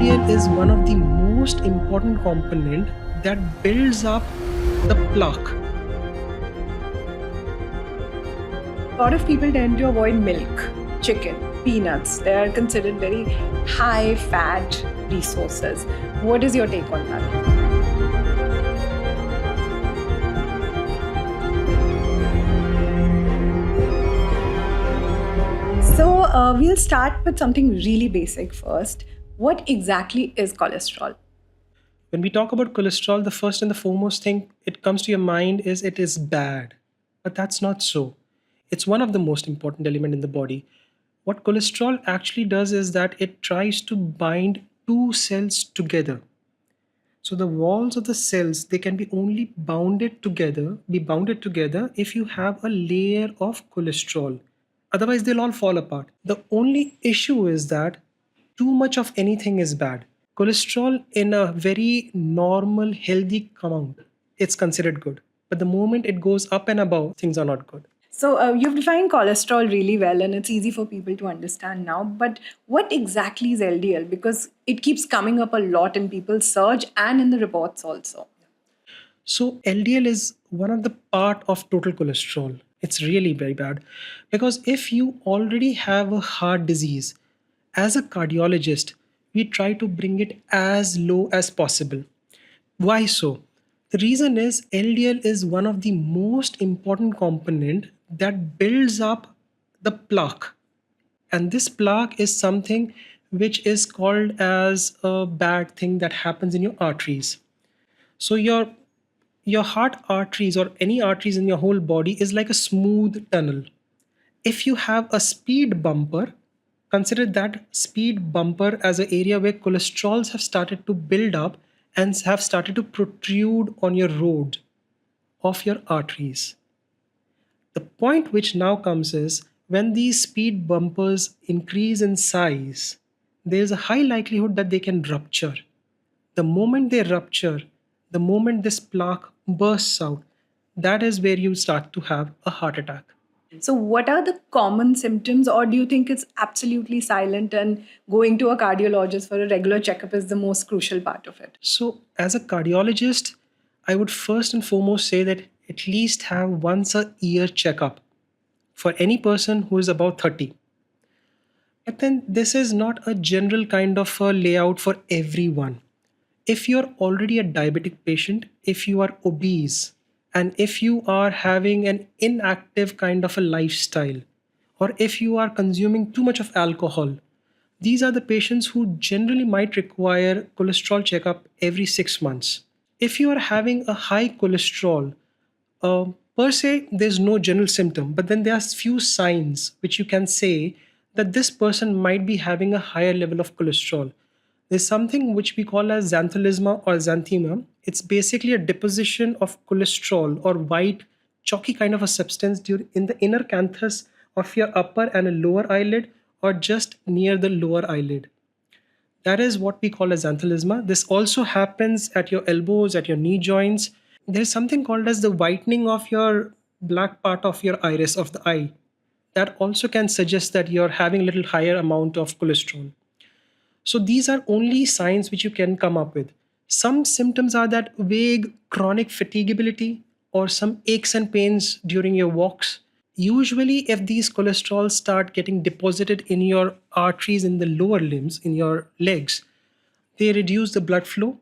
LDL is one of the most important component that builds up the plaque. A lot of people tend to avoid milk, chicken, peanuts. They are considered very high fat resources. What is your take on that? So we'll start with something really basic first. What exactly is cholesterol? When we talk about cholesterol, the first and the foremost thing it comes to your mind is it is bad. But that's not so. It's one of the most important element in the body. What cholesterol actually does is that it tries to bind two cells together. So the walls of the cells they can be only be bounded together if you have a layer of cholesterol. Otherwise they'll all fall apart. The only issue is that too much of anything is bad. Cholesterol in a very normal, healthy amount, it's considered good. But the moment it goes up and above, things are not good. So you've defined cholesterol really well, and it's easy for people to understand now. But what exactly is LDL? Because it keeps coming up a lot in people's search and in the reports also. So LDL is one of the part of total cholesterol. It's really very bad because if you already have a heart disease, as a cardiologist, we try to bring it as low as possible. Why so? The reason is LDL is one of the most important component that builds up the plaque. And this plaque is something which is called as a bad thing that happens in your arteries. So your heart arteries or any arteries in your whole body is like a smooth tunnel. If you have a speed bumper, consider that speed bumper as an area where cholesterols have started to build up and have started to protrude on your road of your arteries. The point which now comes is when these speed bumpers increase in size, there is a high likelihood that they can rupture. The moment they rupture, the moment this plaque bursts out, that is where you start to have a heart attack. So, what are the common symptoms, or do you think it's absolutely silent and going to a cardiologist for a regular checkup is the most crucial part of it? So, as a cardiologist, I would first and foremost say that at least have once a year checkup for any person who is about 30. But then this is not a general kind of a layout for everyone. If you're already a diabetic patient, if you are obese, and if you are having an inactive kind of a lifestyle, or if you are consuming too much of alcohol, these are the patients who generally might require cholesterol checkup every 6 months. If you are having a high cholesterol, per se, there's no general symptom, but then there are few signs which you can say that this person might be having a higher level of cholesterol. There's something which we call as xanthelisma or xanthema. It's basically a deposition of cholesterol or white, chalky kind of a substance in the inner canthus of your upper and a lower eyelid or just near the lower eyelid. That is what we call as xanthelisma. This also happens at your elbows, at your knee joints. There is something called as the whitening of your black part of your iris of the eye. That also can suggest that you're having a little higher amount of cholesterol. So these are only signs which you can come up with. Some symptoms are that vague chronic fatigability or some aches and pains during your walks. Usually, if these cholesterols start getting deposited in your arteries in the lower limbs, in your legs, they reduce the blood flow.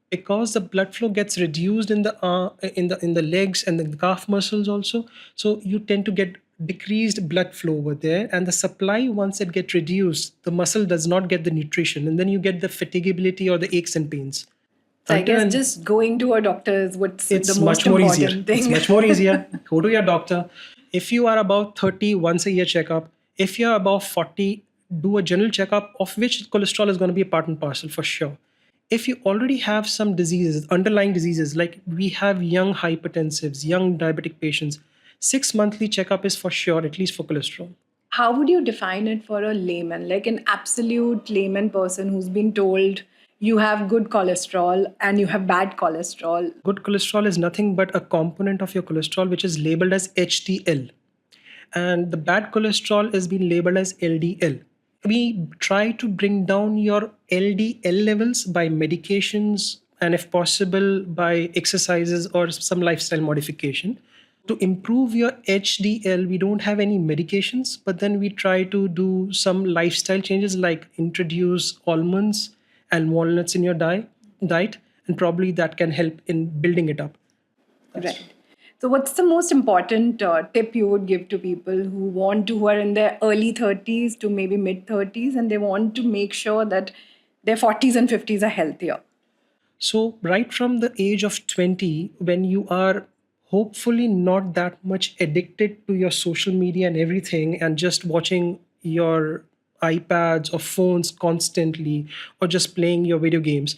Because the blood flow gets reduced in the legs and the calf muscles also, so you tend to get decreased blood flow over there, and the supply once it gets reduced, the muscle does not get the nutrition, and then you get the fatigability or the aches and pains. So, I guess just going to a doctor is what's the It's most much more easier. important thing. It's much more easier. Go to your doctor. If you are about 30, once a year checkup. If you're above 40, do a general checkup, of which cholesterol is going to be a part and parcel for sure. If you already have some diseases, underlying diseases, like we have young hypertensives, young diabetic patients, 6 monthly checkup is for sure, at least for cholesterol. How would you define it for a layman, like an absolute layman person who's been told you have good cholesterol and you have bad cholesterol? Good cholesterol is nothing but a component of your cholesterol which is labeled as HDL. And the bad cholesterol is being labeled as LDL. We try to bring down your LDL levels by medications and, if possible, by exercises or some lifestyle modification. To improve your HDL, we don't have any medications, but then we try to do some lifestyle changes like introduce almonds and walnuts in your diet, and probably that can help in building it up. That's Right. So, what's the most important tip you would give to people who are in their early 30s to maybe mid 30s, and they want to make sure that their 40s and 50s are healthier? So, right from the age of 20, when you are hopefully not that much addicted to your social media and everything, and just watching your iPads or phones constantly, or just playing your video games,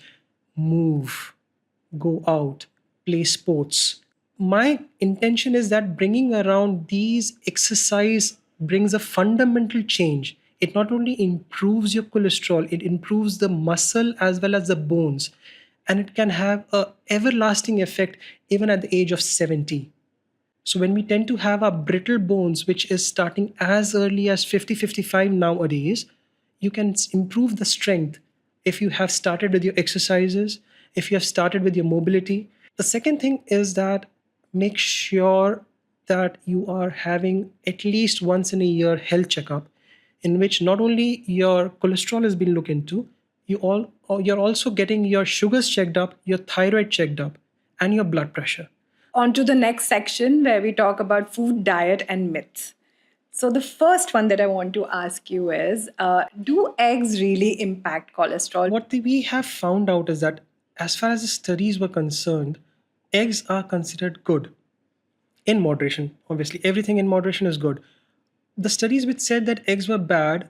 move, go out, play sports. My intention is that bringing around these exercise brings a fundamental change. It not only improves your cholesterol, it improves the muscle as well as the bones, and it can have a everlasting effect even at the age of 70. So when we tend to have our brittle bones, which is starting as early as 50, 55 nowadays, you can improve the strength if you have started with your exercises, if you have started with your mobility. The second thing is that make sure that you are having at least once in a year health checkup, in which not only your cholesterol has been looked into, you're also getting your sugars checked up, your thyroid checked up, and your blood pressure. On to the next section where we talk about food, diet, and myths. So, the first one that I want to ask you is do eggs really impact cholesterol? What we have found out is that, as far as the studies were concerned, eggs are considered good in moderation. Obviously, everything in moderation is good. The studies which said that eggs were bad,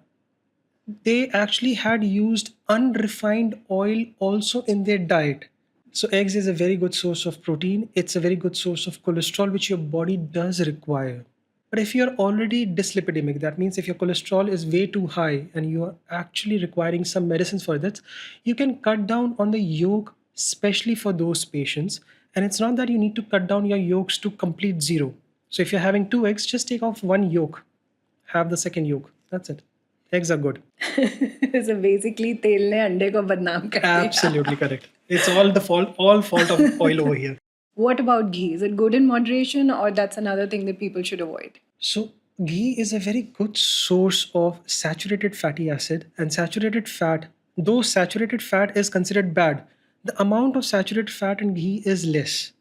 they actually had used unrefined oil also in their diet. So, eggs is a very good source of protein. It's a very good source of cholesterol, which your body does require. But if you're already dyslipidemic, that means if your cholesterol is way too high and you are actually requiring some medicines for that, you can cut down on the yolk, especially for those patients. And it's not that you need to cut down your yolks to complete zero. So if you're having two eggs, just take off one yolk, have the second yolk. That's it. Eggs are good. So basically, तेल ने अंडे को बदनाम कर दिया. Absolutely correct. It's all fault of oil over here. What about ghee? Is it good in moderation, or that's another thing that people should avoid? So, ghee is a very good source of saturated fatty acid, and saturated fat, though saturated fat is considered bad, the amount of saturated fat in ghee is less.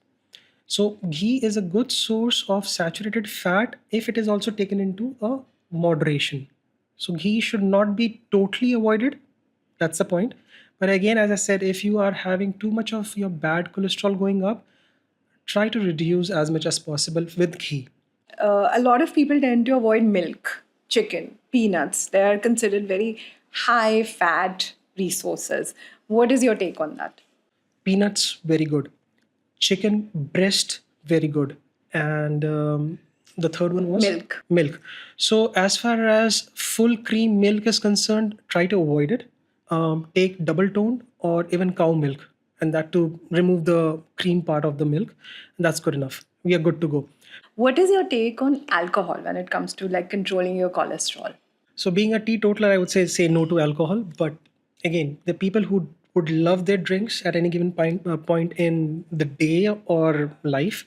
So, ghee is a good source of saturated fat if it is also taken into a moderation. So, ghee should not be totally avoided. That's the point. But again, as I said, if you are having too much of your bad cholesterol going up, try to reduce as much as possible with ghee. A lot of people tend to avoid milk, chicken, peanuts. They are considered very high fat resources. What is your take on that? Peanuts, very good. Chicken breast, very good. And the third one was Milk. milk. So as far as full cream milk is concerned, try to avoid it. Take double toned or even cow milk, and that to remove the cream part of the milk. That's good enough. We are good to go. What is your take on alcohol when it comes to like controlling your cholesterol? So being a teetotaler, I would say no to alcohol. But again, the people who would love their drinks at any given point in the day or life,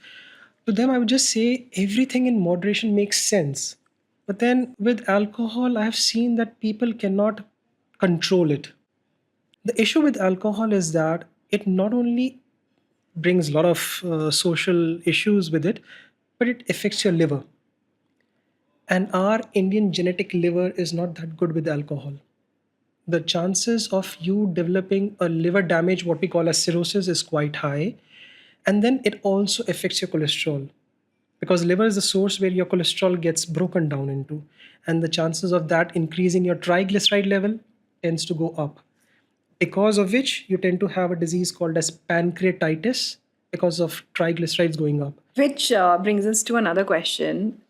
to them I would just say everything in moderation makes sense. But then with alcohol, I have seen that people cannot control it. The issue with alcohol is that it not only brings a lot of social issues with it, but it affects your liver. And our Indian genetic liver is not that good with alcohol. The chances of you developing a liver damage, what we call as cirrhosis, is quite high. And then it also affects your cholesterol, because liver is the source where your cholesterol gets broken down into. And the chances of that increasing your triglyceride level tends to go up, because of which you tend to have a disease called as pancreatitis because of triglycerides going up. Which brings us to another question,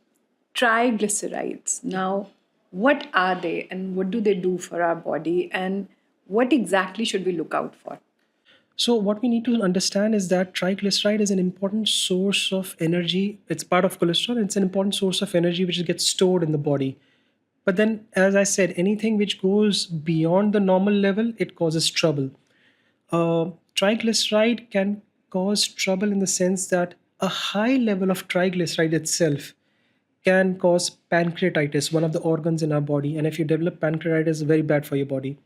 triglycerides. Now, what are they and what do they do for our body, and what exactly should we look out for? So, what we need to understand is that triglyceride is an important source of energy. It's part of cholesterol. It's an important source of energy which gets stored in the body. But then, as I said, anything which goes beyond the normal level, it causes trouble. Triglyceride can cause trouble in the sense that a high level of triglyceride itself can cause pancreatitis, one of the organs in our body. And if you develop pancreatitis, it's very bad for your body.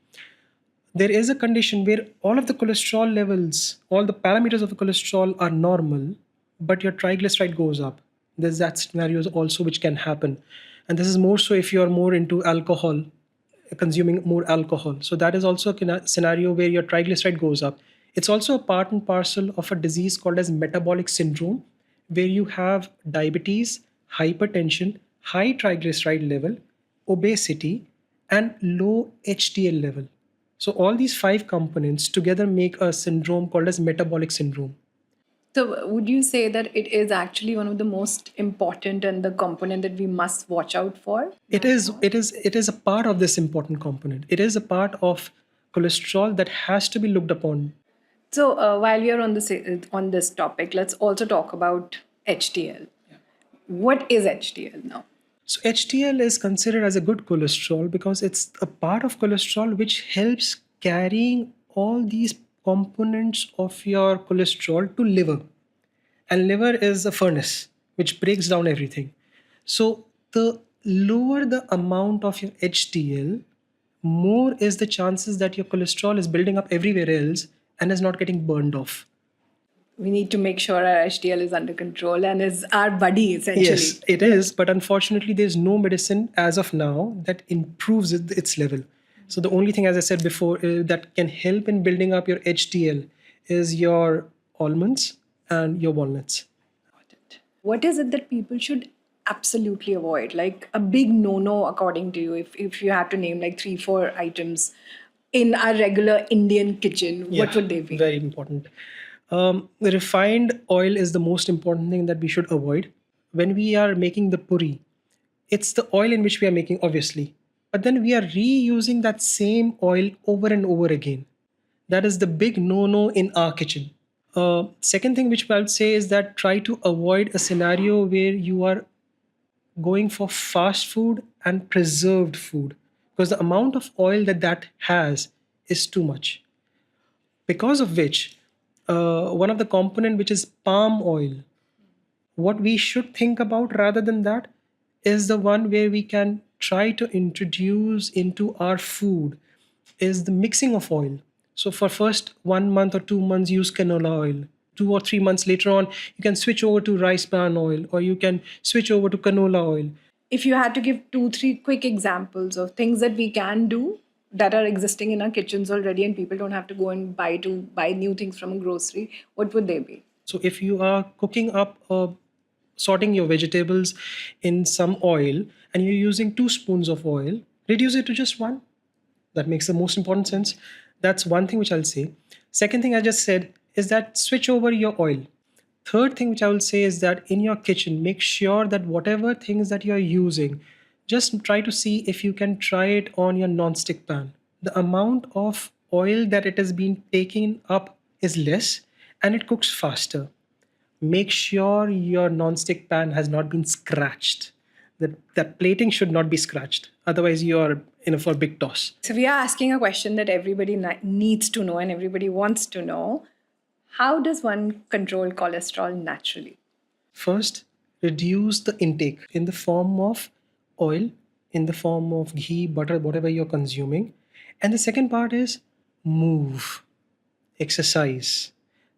There is a condition where all of the cholesterol levels, all the parameters of the cholesterol are normal, but your triglyceride goes up. There's that scenario also which can happen. And this is more so if you are more into alcohol, consuming more alcohol. So that is also a scenario where your triglyceride goes up. It's also a part and parcel of a disease called as metabolic syndrome, where you have diabetes, hypertension, high triglyceride level, obesity, and low HDL level. So all these five components together make a syndrome called as metabolic syndrome. So, would you say that it is actually one of the most important and the component that we must watch out for? It is a part of this important component. It is a part of cholesterol that has to be looked upon. So, while we are on this topic, let's also talk about HDL. What is HDL now? So HDL is considered as a good cholesterol because it's a part of cholesterol which helps carrying all these components of your cholesterol to liver. And liver is a furnace which breaks down everything. So the lower the amount of your HDL, more is the chances that your cholesterol is building up everywhere else and is not getting burned off. We need to make sure our HDL is under control and is our buddy essentially. Yes, it is, but unfortunately, there's no medicine as of now that improves its level. So the only thing, as I said before, that can help in building up your HDL is your almonds and your walnuts. What is it that people should absolutely avoid? Like a big no-no according to you, if you had to name like 3, 4 items in our regular Indian kitchen, what would they be? Very important. The refined oil is the most important thing that we should avoid. When we are making the puri, it's the oil in which we are making, obviously. But then we are reusing that same oil over and over again. That is the big no no in our kitchen. Second thing which I would say is that try to avoid a scenario where you are going for fast food and preserved food because the amount of oil that has is too much, because of which one of the component which is palm oil, what we should think about rather than that is the one where we can try to introduce into our food is the mixing of oil. So for first 1 month or 2 months use canola oil, 2 or 3 months later on you can switch over to rice bran oil or you can switch over to canola oil. If you had to give 2, 3 quick examples of things that we can do that are existing in our kitchens already and people don't have to go and buy new things from a grocery, what would they be? So if you are cooking up sorting your vegetables in some oil and you're using 2 spoons of oil, reduce it to just one. That makes the most important sense. That's one thing which I'll say. Second thing I just said is that switch over your oil. Third thing which I will say is that in your kitchen, make sure that whatever things that you're using, just try to see if you can try it on your non-stick pan. The amount of oil that it has been taken up is less and it cooks faster. Make sure your non-stick pan has not been scratched. That plating should not be scratched. Otherwise, you are in for a big toss. So we are asking a question that everybody needs to know and everybody wants to know. How does one control cholesterol naturally? First, reduce the intake in the form of oil, in the form of ghee, butter, whatever you're consuming. And the second part is move, exercise.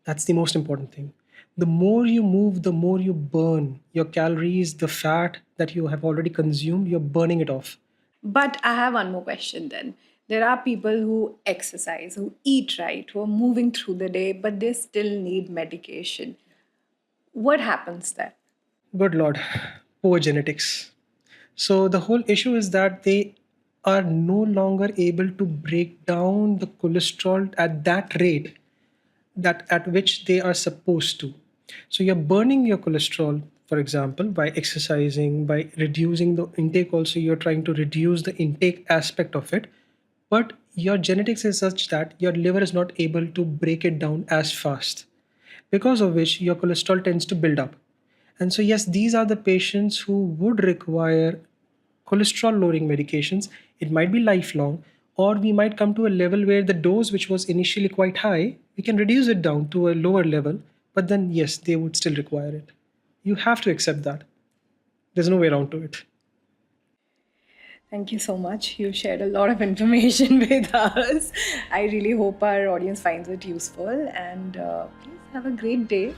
That's the most important thing. The more you move, the more you burn your calories, the fat that you have already consumed, you're burning it off. But I have one more question then. There are people who exercise, who eat right, who are moving through the day, but they still need medication. What happens there? Good Lord, poor genetics. So the whole issue is that they are no longer able to break down the cholesterol at that rate that at which they are supposed to. So you're burning your cholesterol, for example, by exercising, by reducing the intake. Also, you're trying to reduce the intake aspect of it, but your genetics is such that your liver is not able to break it down as fast, because of which your cholesterol tends to build up. And so, yes, these are the patients who would require cholesterol lowering medications, it might be lifelong, or we might come to a level where the dose, which was initially quite high, we can reduce it down to a lower level, but then, yes, they would still require it. You have to accept that. There's no way around to it. Thank you so much. You shared a lot of information with us. I really hope our audience finds it useful, and please have a great day.